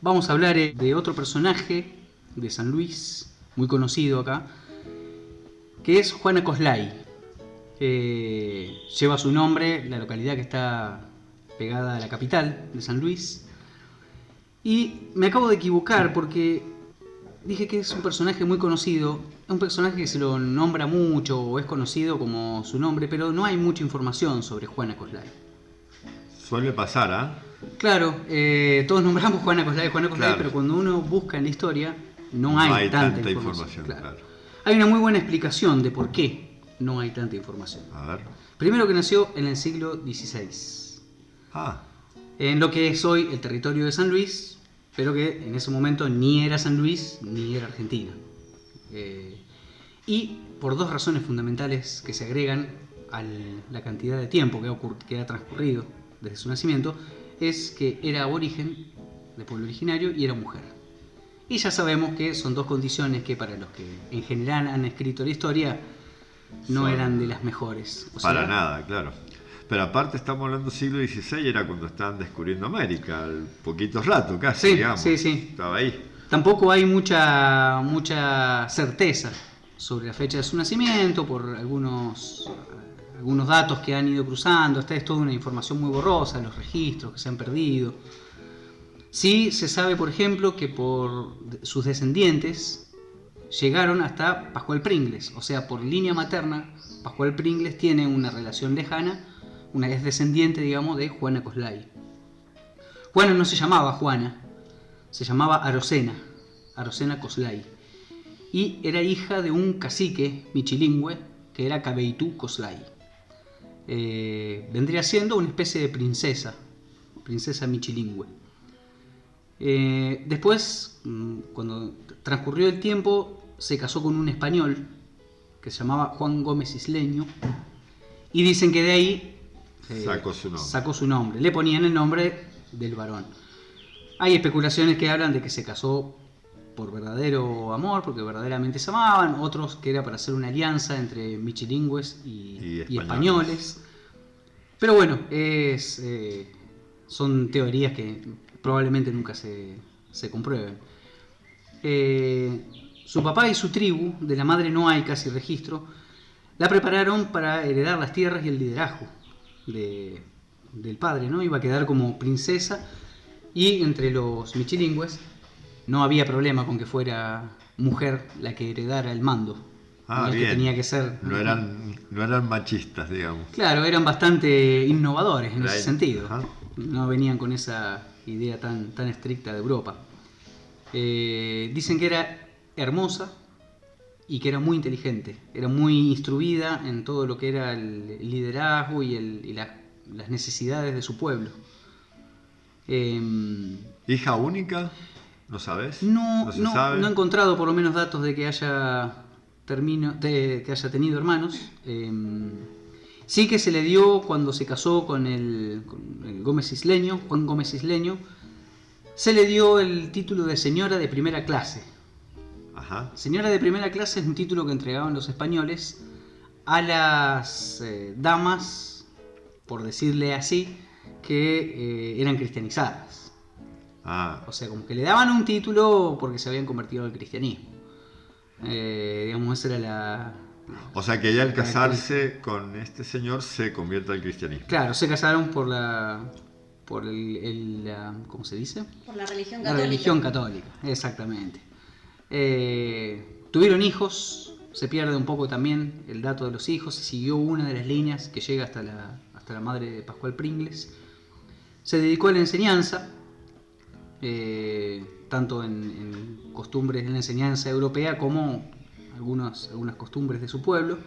Vamos a hablar de otro personaje de San Luis, muy conocido acá, que es Juana Coslay. Lleva su nombre la localidad que está pegada a la capital de San Luis. Y me acabo de equivocar porque dije que es un personaje muy conocido. Es un personaje que se lo nombra mucho o es conocido como su nombre, pero no hay mucha información sobre Juana Coslay. Suele pasar, ¿ah? Claro, todos nombramos Juana Coslay, Claro. pero cuando uno busca en la historia no hay tanta información. Claro. Hay una muy buena explicación de por qué no hay tanta información. A ver. Primero, que nació en el siglo XVI, Ah, en lo que es hoy el territorio de San Luis, pero que en ese momento ni era San Luis ni era Argentina. Y por dos razones fundamentales que se agregan a la cantidad de tiempo que ha transcurrido desde su nacimiento, es que era aborigen de pueblo originario y era mujer. Y ya sabemos que son dos condiciones que para los que en general han escrito la historia no eran de las mejores. para nada, claro. Pero aparte estamos hablando del siglo XVI, era cuando estaban descubriendo América, al poquito rato casi, Sí, digamos. sí. Estaba ahí. Tampoco hay mucha certeza sobre la fecha de su nacimiento por algunos datos que han ido cruzando. Esta es toda una información muy borrosa, los registros que se han perdido. Sí se sabe, por ejemplo, que por sus descendientes llegaron hasta Pascual Pringles, o sea, por línea materna, Pascual Pringles tiene una relación lejana, es descendiente, digamos, de Juana Coslay. Juana no se llamaba Juana, se llamaba Arocena Coslay, y era hija de un cacique michilingüe que era Cabeitú Coslay. Vendría siendo una especie de princesa michilingüe. Después, cuando transcurrió el tiempo, se casó con un español que se llamaba Juan Gómez Isleño, y dicen que de ahí sacó su nombre. Le ponían el nombre del varón. Hay especulaciones que hablan de que se casó por verdadero amor, porque verdaderamente se amaban, otros que era para hacer una alianza entre michilingües y españoles. Pero bueno, son teorías que probablemente nunca se comprueben. Su papá y su tribu, de la madre no hay casi registro, la prepararon para heredar las tierras y el liderazgo del padre, ¿no? Iba a quedar como princesa, y entre los michilingües no había problema con que fuera mujer la que heredara el mando. Ah, bien. Que tenía que ser. No eran machistas, digamos. Claro, eran bastante innovadores en ese sentido. Ajá. No venían con esa idea tan estricta de Europa. Dicen que era hermosa y que era muy inteligente. Era muy instruida en todo lo que era el liderazgo y las necesidades de su pueblo. ¿Hija única? ¿No sabes? No se sabe. No he encontrado por lo menos datos de que haya tenido hermanos. Sí que se le dio cuando se casó con el Gómez Isleño, Juan Gómez Isleño, se le dio el título de señora de primera clase. Ajá. Señora de primera clase es un título que entregaban los españoles a las damas, por decirle así, que eran cristianizadas. Ah. O sea, como que le daban un título porque se habían convertido al cristianismo. Digamos, esa era O sea que ella al casarse con este señor se convierte al cristianismo. Claro, se casaron por ¿cómo se dice? Por la religión La católica. religión católica, exactamente. Tuvieron hijos, se pierde un poco también el dato de los hijos, se siguió una de las líneas que llega hasta la madre de Pascual Pringles. Se dedicó a la enseñanza, tanto en costumbres de la enseñanza europea como algunas costumbres de su pueblo.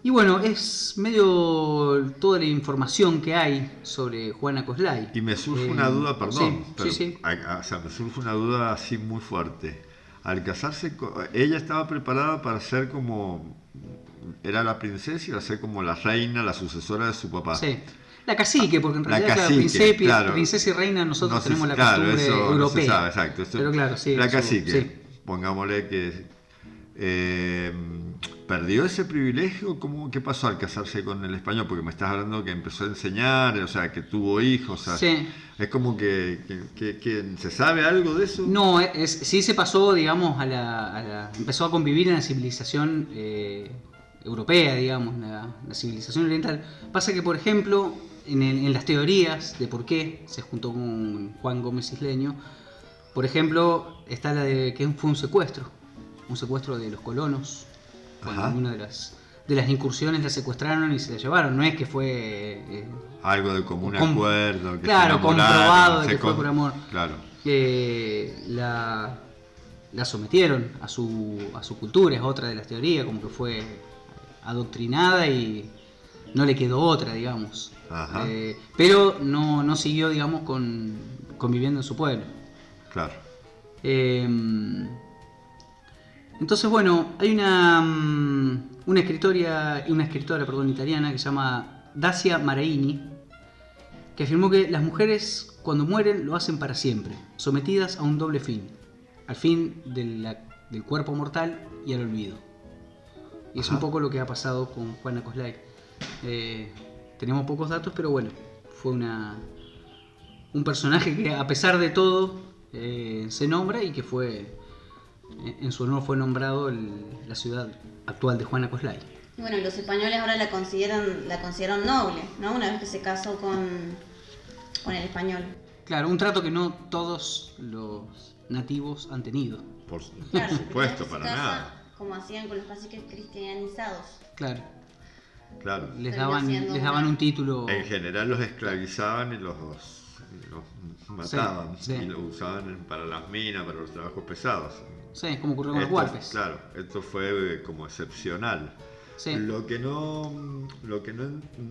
Y bueno, es medio toda la información que hay sobre Juana Coslay. Y me surge una duda, perdón. Sí. O sea, me surge una duda así muy fuerte. Al casarse, ella estaba preparada para ser como... Era la princesa y iba a ser como la reina, la sucesora de su papá. Sí. La cacique, porque en realidad cacique, claro. princesa y reina nosotros tenemos la claro, costumbre eso europea. No se sabe, exacto. Pero claro, sí. La cacique, sí. pongámosle que... ¿perdió ese privilegio? ¿Qué pasó al casarse con el español? Porque me estás hablando que empezó a enseñar, o sea, que tuvo hijos. O sea, Sí. es como que ¿se sabe algo de eso? No, sí se pasó, digamos, empezó a convivir en la civilización europea, digamos, la civilización oriental. Pasa que, por ejemplo, en las teorías de por qué se juntó con Juan Gómez Isleño, por ejemplo, está la de que fue un secuestro de los colonos. Bueno, Ajá. una de las incursiones la secuestraron y se la llevaron. No es que fue Algo de común acuerdo. Que claro, se enamoraron, comprobado de que fue por amor. Claro. Que la sometieron a su cultura, es otra de las teorías, como que fue adoctrinada y no le quedó otra, digamos. Ajá. Pero no siguió, digamos, conviviendo en su pueblo. Claro. Entonces, bueno, hay una escritora, italiana que se llama Dacia Maraini, que afirmó que las mujeres cuando mueren lo hacen para siempre, sometidas a un doble fin, al fin del cuerpo mortal y al olvido. Y es un poco lo que ha pasado con Juana Coslay. Tenemos pocos datos, pero bueno, fue un personaje que a pesar de todo se nombra y que en su honor fue nombrado la ciudad actual de Juana Coslay. Y bueno, los españoles ahora la consideran noble, ¿no? Una vez que se casó con el español. Claro, un trato que no todos los nativos han tenido. Por Claro, supuesto, se para casa nada. Como hacían con los caciques cristianizados. Claro, Claro. les Terminó siendo daban un título. En general los esclavizaban y los mataban. Sí, sí. Y los usaban para las minas, para los trabajos pesados. Sí, como ocurrió con los Esto, huarpes. claro, esto fue como excepcional. Sí. Lo que no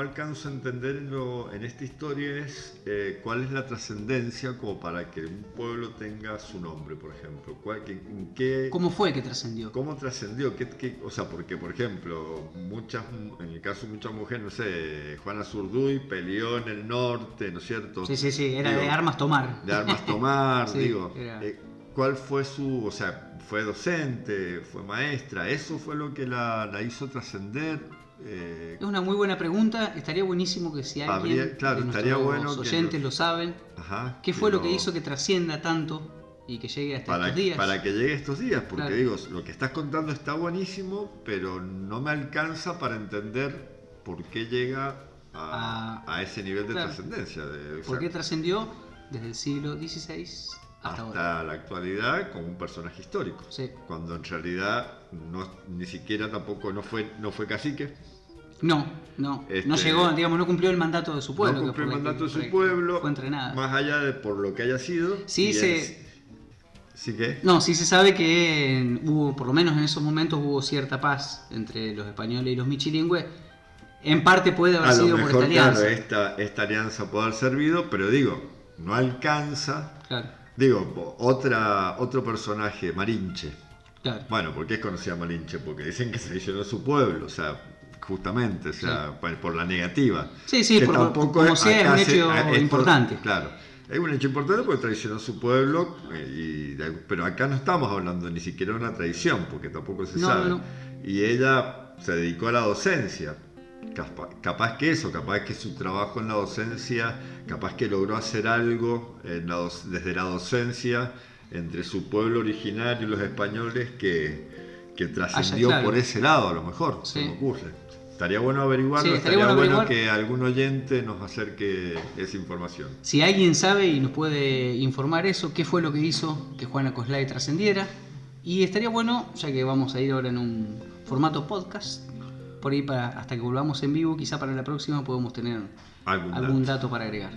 alcanzo a entender en esta historia es cuál es la trascendencia como para que un pueblo tenga su nombre, por ejemplo. ¿Cómo fue que trascendió? ¿Cómo trascendió? O sea, porque, por ejemplo, en el caso de muchas mujeres, no sé, Juana Zurduy peleó en el norte, ¿no es cierto? Sí, era de armas tomar. De armas tomar, Sí, digo. era. ¿Cuál fue o sea, fue docente, fue maestra? ¿Eso fue lo que la hizo trascender? Es una muy buena pregunta. Estaría buenísimo que si alguien claro, de estaría nuestros bueno que oyentes lo saben, Ajá, ¿qué fue lo que hizo que trascienda tanto y que llegue hasta estos días? Para que llegue estos días, porque Claro. digo, lo que estás contando está buenísimo, pero no me alcanza para entender por qué llega a ese nivel de Claro. trascendencia. ¿Por qué trascendió desde el siglo XVI hasta ahora? Hasta la actualidad como un personaje histórico, Sí. cuando en realidad ni siquiera tampoco no fue cacique. No Este, llegó, digamos, no cumplió el mandato de su pueblo. No cumplió el que fue mandato de por su pueblo, fue entrenada. más allá de por lo que haya sido. Sí, ¿Sí qué? No, sí se sabe que hubo, por lo menos en esos momentos, hubo cierta paz entre los españoles y los michilingües. En parte puede haber A lo sido mejor, por esta alianza. claro, esta alianza puede haber servido, pero digo, no alcanza. Claro, Digo, otro personaje, Malinche. claro. Bueno, ¿por qué es conocida Malinche? Porque dicen que traicionó a su pueblo, o sea, justamente, o sea, por la negativa. Sí, Que como tampoco sea, es acá un hecho importante. Claro, es un hecho importante porque traicionó a su pueblo, pero acá no estamos hablando ni siquiera de una traición, porque tampoco se sabe. No. Y ella se dedicó a la docencia. Capaz que su trabajo en la docencia, capaz que logró hacer algo desde la docencia entre su pueblo originario y los españoles que trascendió claro. por ese lado, a lo mejor, Sí. se me ocurre. Estaría bueno averiguarlo, Sí, estaría bueno bueno averiguar. que algún oyente nos acerque esa información. Si alguien sabe y nos puede informar eso, qué fue lo que hizo que Juana Coslay trascendiera. Y estaría bueno, ya que vamos a ir ahora en un formato podcast, por ahí hasta que volvamos en vivo, quizá para la próxima podemos tener algún dato para agregar.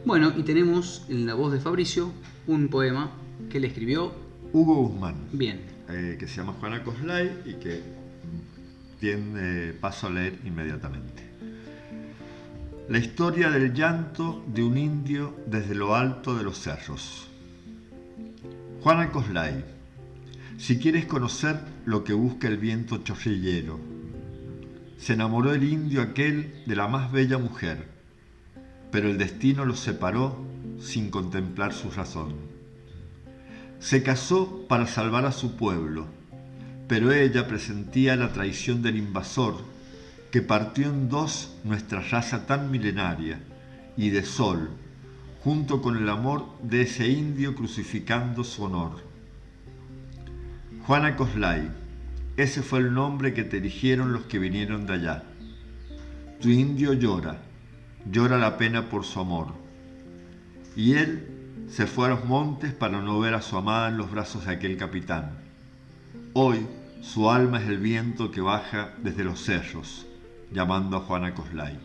Bueno, y tenemos en la voz de Fabricio un poema que le escribió Hugo Guzmán, bien. que se llama Juana Coslay y que paso a leer inmediatamente. La historia del llanto de un indio desde lo alto de los cerros. Juana Coslay, si quieres conocer lo que busca el viento chorrillero, se enamoró el indio aquel de la más bella mujer, pero el destino los separó sin contemplar su razón. Se casó para salvar a su pueblo, pero ella presentía la traición del invasor que partió en dos nuestra raza tan milenaria, y de Sol, junto con el amor de ese indio crucificando su honor. Juana Coslay, ese fue el nombre que te eligieron los que vinieron de allá. Tu indio llora la pena por su amor. Y él se fue a los montes para no ver a su amada en los brazos de aquel capitán. Hoy su alma es el viento que baja desde los cerros, llamando a Juana Coslay.